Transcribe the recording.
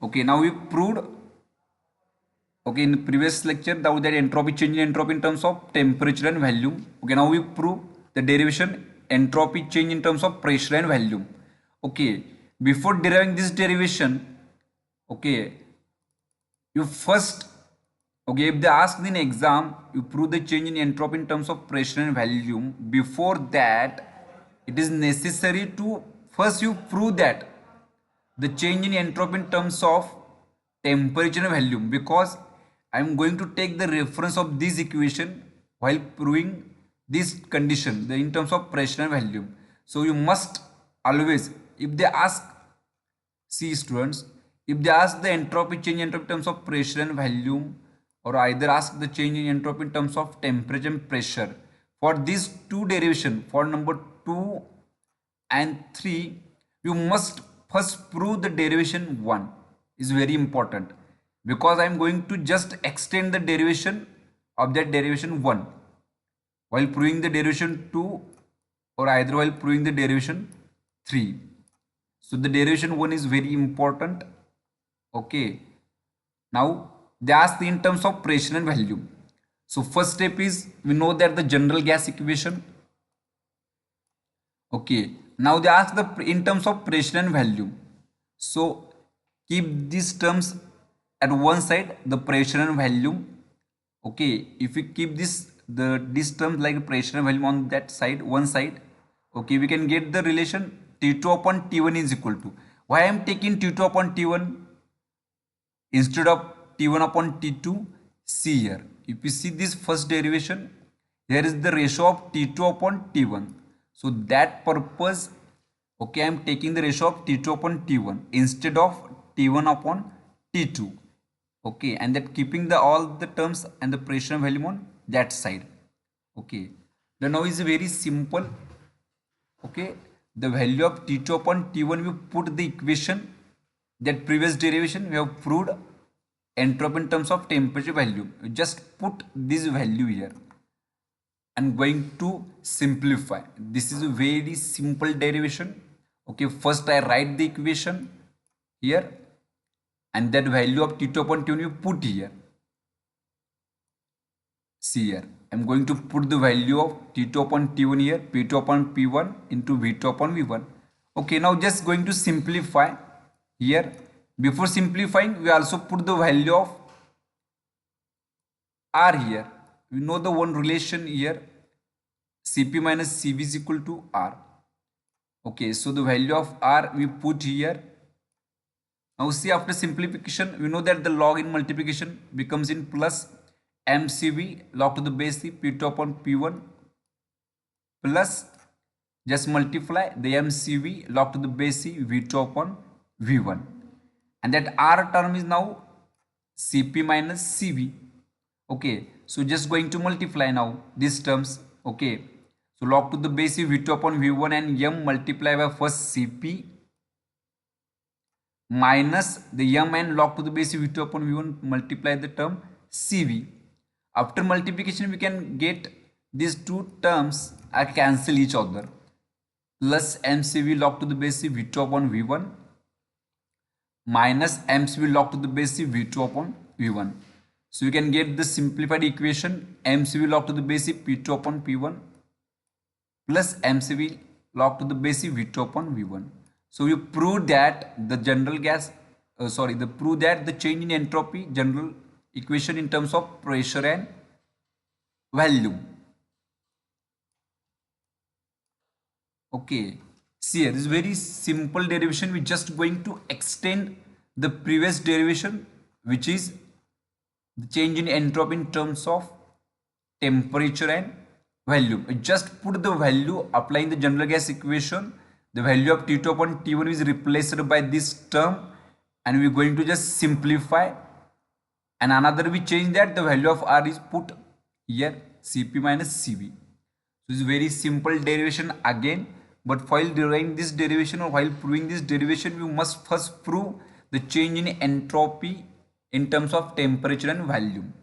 Okay, now we proved, okay, in the previous lecture that entropy, change in entropy in terms of temperature and volume. Okay, now we prove the derivation entropy change in terms of pressure and volume. Okay, before deriving this derivation, okay, you first, okay, if they ask in exam, you prove the change in entropy in terms of pressure and volume. Before that, it is necessary to first you prove that the change in entropy in terms of temperature and volume, because I am going to take the reference of this equation while proving this condition in terms of pressure and volume. So you must always, if they ask, see students, if they ask the entropy change in terms of pressure and volume, or either ask the change in entropy in terms of temperature and pressure, for these two derivation, for number 2 and 3, you must first prove the derivation 1 is very important, because I am going to just extend the derivation of that derivation 1 while proving the derivation 2, or either while proving the derivation 3. So the derivation 1 is very important. Okay, now they ask in terms of pressure and volume. So first step is, we know that the general gas equation. Okay, now they ask the in terms of pressure and volume. So keep these terms at one side, the pressure and volume. Okay, if we keep these terms like pressure and volume on that side, one side, okay, we can get the relation T2 upon T1 is equal to. Why I am taking T2 upon T1 instead of T1 upon T2? See here, if you see this first derivation, here is the ratio of T2 upon T1. So that purpose, okay, I am taking the ratio of T2 upon T1 instead of T1 upon T2. Okay, and that keeping the all the terms and the pressure and volume on that side. Okay, the now is very simple. Okay, the value of T2 upon T1, we put the equation, that previous derivation we have proved entropy in terms of temperature value. You just put this value here and going to simplify. This is a very simple derivation. Okay, first I write the equation here, and that value of T2 upon T1 you put here. See here, I am going to put the value of T2 upon T1 here, P2 upon P1 into V2 upon V1. Okay, now just going to simplify here. Before simplifying, we also put the value of R here. We know the one relation here, Cp minus Cv is equal to R. Okay, so the value of R we put here. Now see, after simplification, we know that the log in multiplication becomes in plus mCv log to the base c P2 upon P1 plus just multiply the mCv log to the base c V2 upon V1, and that R term is now Cp minus Cv. Okay, so just going to multiply now these terms. Okay, so log to the base c V2 upon V1 and m multiply by first Cp minus the m and log to the base V2 upon V1 multiply the term Cv. After multiplication, we can get these two terms are cancel each other, plus mCv log to the base c V2 upon V1 minus mCv log to the base c V2 upon V1. So you can get the simplified equation mCv log to the base c P2 upon P1 plus mCv log to the base c V2 upon V1. So you prove that the general gas, prove that the change in entropy general equation in terms of pressure and volume. Okay, see here, this is very simple derivation. We just going to extend the previous derivation, which is the change in entropy in terms of temperature and volume. We just put the value applying the general gas equation. The value of T2 upon T1 is replaced by this term, and we are going to just simplify. And another we change that the value of R is put here Cp minus Cv. So it's very simple derivation again, but while deriving this derivation or while proving this derivation, we must first prove the change in entropy in terms of temperature and volume.